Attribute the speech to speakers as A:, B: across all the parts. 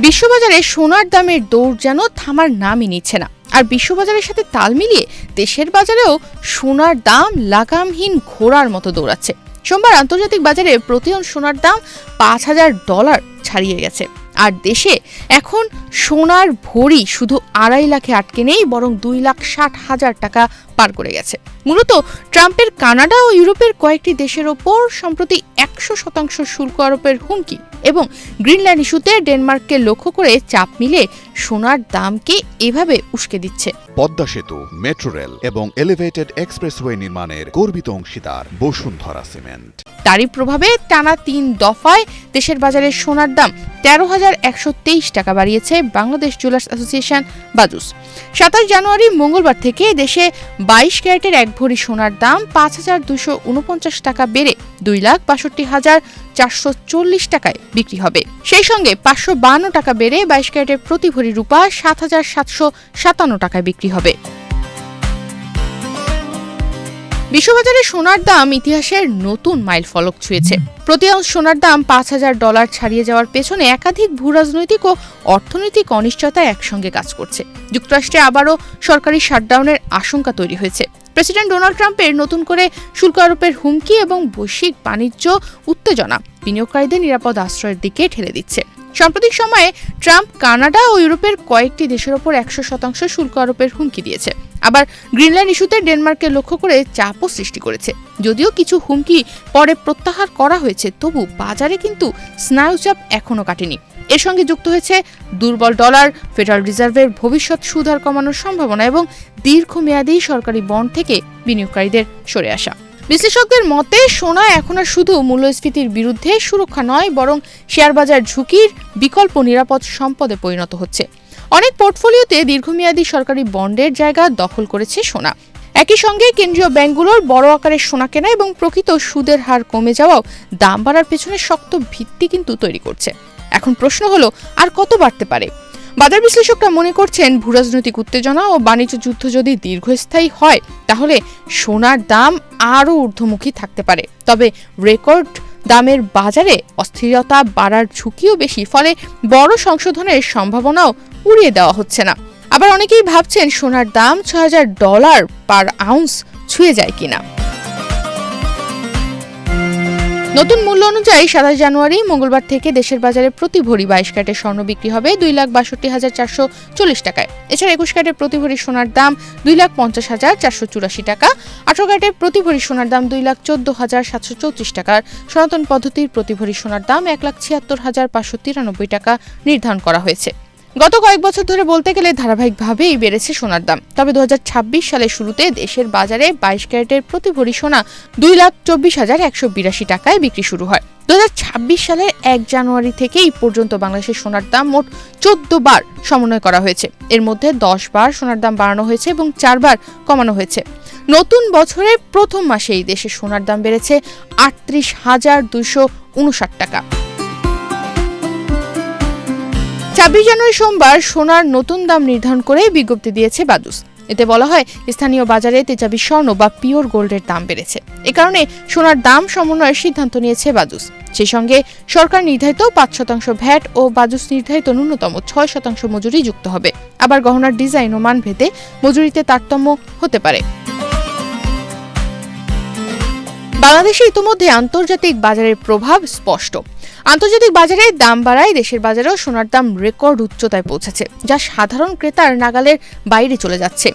A: বিশ্ববাজারে সোনার দামের দৌড় যেন থামার নামই নিচ্ছে না। আর বিশ্ববাজারের সাথে তাল মিলিয়ে দেশের বাজারেও সোনার দাম লাগামহীন ঘোড়ার মতো দৌড়াচ্ছে। সোমবার আন্তর্জাতিক বাজারে প্রতি আউন্স সোনার দাম $5,000 ছাড়িয়ে গেছে। আর দেশে এখন সোনার ভরি শুধু 2.5 লাখে আটকে নেই, বরং 2,60,000 টাকা পার করে গেছে। মূলত ট্রাম্পের কানাডা ও ইউরোপের কয়েকটি দেশের ওপর সম্প্রতি 100% শুল্ক আরোপের হুমকি এবং গ্রিনল্যান্ড ইস্যুতে ডেনমার্ককে লক্ষ্য করে চাপ মিলে সোনার দামকে এভাবে উস্কে দিচ্ছে।
B: পদ্মা সেতু, মেট্রো রেল এবং এলিভেটেড এক্সপ্রেসওয়ে নির্মাণের গর্বিত অংশীদার বসুন্ধরা সিমেন্ট।
A: তারই প্রভাবে টানা 3 দফায় দেশের বাজারে সোনার দাম 13,123 টাকা বাড়িয়েছে বাংলাদেশ জুয়েলার্স অ্যাসোসিয়েশন বাজুস। 27 জানুয়ারি মঙ্গলবার থেকে দেশে 22 ক্যারেটের 1 ভরি সোনার দাম 5,249 টাকা বেড়ে 2,62,440 টাকায় বিক্রি হবে। সেই সঙ্গে 552 টাকা বেড়ে 22 ক্যারেটের প্রতি ভরি রূপা 7,757 টাকায় বিক্রি হবে। বিশ্ববাজারে সোনার দাম ইতিহাসের নতুন মাইল ফলক ছুঁয়েছে। প্রতি আউন্স সোনার দাম $5,000 ছাড়িয়ে যাওয়ার পেছনে একাধিক ভূরাজনৈতিক ও অর্থনৈতিক অনিশ্চয়তা একসঙ্গে কাজ করছে। যুক্তরাষ্ট্রে আবারও সরকারি শাটডাউনের আশঙ্কা তৈরি হয়েছে। প্রেসিডেন্ট ডোনাল্ড ট্রাম্পের নতুন করে শুল্ক আরোপের হুমকি এবং বৈশ্বিক বাণিজ্য উত্তেজনা বিনিয়োগকারীদের নিরাপদ আশ্রয়ের দিকে ঠেলে দিচ্ছে। সাম্প্রতিক সময়ে ট্রাম্প কানাডা ও ইউরোপের কয়েকটি দেশের ওপর 100% শুল্ক আরোপের হুমকি দিয়েছে। আবার গ্রিনল্যান্ড ইস্যুতে ডেনমার্ককে লক্ষ্য করে চাপও সৃষ্টি করেছে। যদিও কিছু হুমকি পরে প্রত্যাহার করা হয়েছে, তবু বাজারে কিন্তু স্নায়ুচাপ এখনও কাটেনি। এর সঙ্গে যুক্ত হয়েছে দুর্বল ডলার, ফেডারেল রিজার্ভের ভবিষ্যৎ সুদ হার কমানোর সম্ভাবনা এবং দীর্ঘমেয়াদী সরকারি বন্ড থেকে বিনিয়োগকারীদের সরে আসা। বিশ্লেষকদের মতে সোনা এখন আর শুধু মূল্যস্ফীতির বিরুদ্ধে সুরক্ষা নয়, বরং শেয়ার বাজার ঝুঁকির বিকল্প নিরাপদ সম্পদে পরিণত হচ্ছে। অনেক পোর্টফোলিওতে দীর্ঘমেয়াদী সরকারি বন্ডের জায়গা দখল করেছে সোনা। একই সঙ্গে কেন্দ্রীয় ব্যাংকগুলোর বড় আকারের সোনা কেনা এবং প্রকৃত সুদের হার কমে যাওয়াও দাম বাড়ার পেছনে শক্ত ভিত্তি কিন্তু তৈরি করছে। এখন প্রশ্ন হলো, আর কত বাড়তে পারে? বাজার বিশ্লেষকরা মনে করছেন, ভূরাজনৈতিক উত্তেজনা ও বাণিজ্য যুদ্ধ যদি দীর্ঘস্থায়ী হয়, তাহলে সোনার দাম আরও ঊর্ধ্বমুখী থাকতে পারে। তবে রেকর্ড দামের বাজারে অস্থিরতা বাড়ার ঝুঁকিও বেশি, ফলে বড় সংশোধনের সম্ভাবনাও উড়িয়ে দেওয়া হচ্ছে না। আবার অনেকেই ভাবছেন সোনার দাম $6,000 পার আউন্স ছুঁয়ে যায় কিনা। নতুন মূল্য অনুযায়ী 27 জানুয়ারি মঙ্গলবার থেকে দেশের বাজারে প্রতি ভরি 22 ক্যারেটের স্বর্ণ বিক্রি হবে 2,62,440 টাকায়। এছাড়া 21 ক্যারেটের প্রতি ভরি সোনার দাম 2,50,484 টাকা, 18 ক্যারেটের প্রতি ভরি সোনার দাম 2,14,734 টাকার, সনাতন পদ্ধতির প্রতি ভরি সোনার দাম 1,76,593 টাকা নির্ধারণ করা হয়েছে। গত কয়েক বছর ধরে বলতে গেলে ধারাবাহিকভাবেই বেড়েছে সোনার দাম। তবে 2026 সালের শুরুতে দেশের বাজারে 22 ক্যারেটের প্রতি ভরি সোনা 2,24,182 টাকায় বিক্রি শুরু হয়। 2026 সালের 1 জানুয়ারি থেকে এই পর্যন্ত বাংলাদেশের সোনার দাম মোট 14 বার সমন্বয় করা হয়েছে। এর মধ্যে 10 বার সোনার দাম বাড়ানো হয়েছে এবং 4 বার কমানো হয়েছে। নতুন বছরের প্রথম মাসেই দেশে সোনার দাম বেড়েছে 38,259 টাকা। 26 জানুয়ারি সোমবার সোনার নতুন দাম নির্ধারণ করে বিজ্ঞপ্তি দিয়েছে বাজুস। এতে বলা হয়, স্থানীয় বাজারে তেজাবি স্বর্ণ বা পিওর গোল্ডের দাম বেড়েছে। এ কারণে সোনার দাম সমন্বয়ের সিদ্ধান্ত নিয়েছে বাজুস। সেই সঙ্গে সরকার নির্ধারিত 5% ভ্যাট ও বাজুস নির্ধারিত ন্যূনতম 6% মজুরি যুক্ত হবে। আবার গহনার ডিজাইন ও মান ভেদে মজুরিতে তারতম্য হতে পারে। বাংলাদেশে ইতিমধ্যে আন্তর্জাতিক বাজারের প্রভাব স্পষ্ট। আন্তর্জাতিক বাজারে দাম বাড়ায় দেশের বাজারেও সোনার দাম রেকর্ড উচ্চতায় পৌঁছেছে, যা সাধারণ ক্রেতার নাগালের বাইরে চলে যাচ্ছে।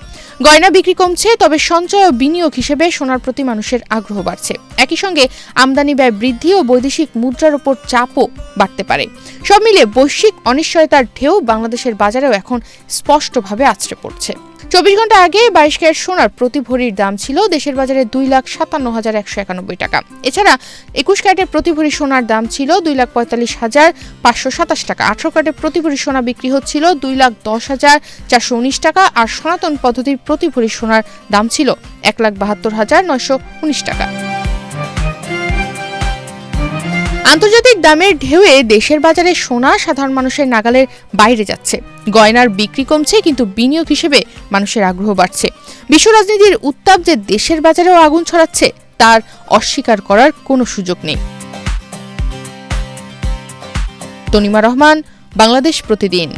A: গয়না বিক্রি কমছে, তবে সঞ্চয় ও বিনিয়োগ হিসেবে সোনার প্রতি মানুষের আগ্রহ বাড়ছে। একই সঙ্গে আমদানি ব্যয় বৃদ্ধি ও বৈদেশিক মুদ্রার উপর চাপও বাড়তে পারে। সব মিলে বৈশ্বিক অনিশ্চয়তার ঢেউ বাংলাদেশের বাজারেও এখন স্পষ্টভাবে আছড়ে পড়ছে। 24 ঘন্টা আগে 22 ক্যারেট সোনার প্রতি ভরির দাম ছিল দেশের বাজারে 2,57,191 টাকা। এছাড়া 21 ক্যারেটের প্রতি ভরি সোনার দাম ছিল 2,45,527 টাকা। 18 ক্যারেটের প্রতি ভরি সোনা বিক্রি হচ্ছিল 2,10,419 টাকা, আর সনাতন পদ্ধতির প্রতি ভরি সোনার দাম ছিল 1,72,919 টাকা। আন্তর্জাতিক দামের ঢেউয়ে দেশের বাজারে সোনা সাধারণ মানুষের নাগালের বাইরে যাচ্ছে। গয়নার বিক্রি কমছে, কিন্তু বিনিয়োগ হিসেবে মানুষের আগ্রহ বাড়ছে। বিশ্ব রাজনীতির উত্তাপ যে দেশের বাজারেও আগুন ছড়াচ্ছে, তার অস্বীকার করার কোনো সুযোগ নেই। তনিমা রহমান, বাংলাদেশ প্রতিদিন।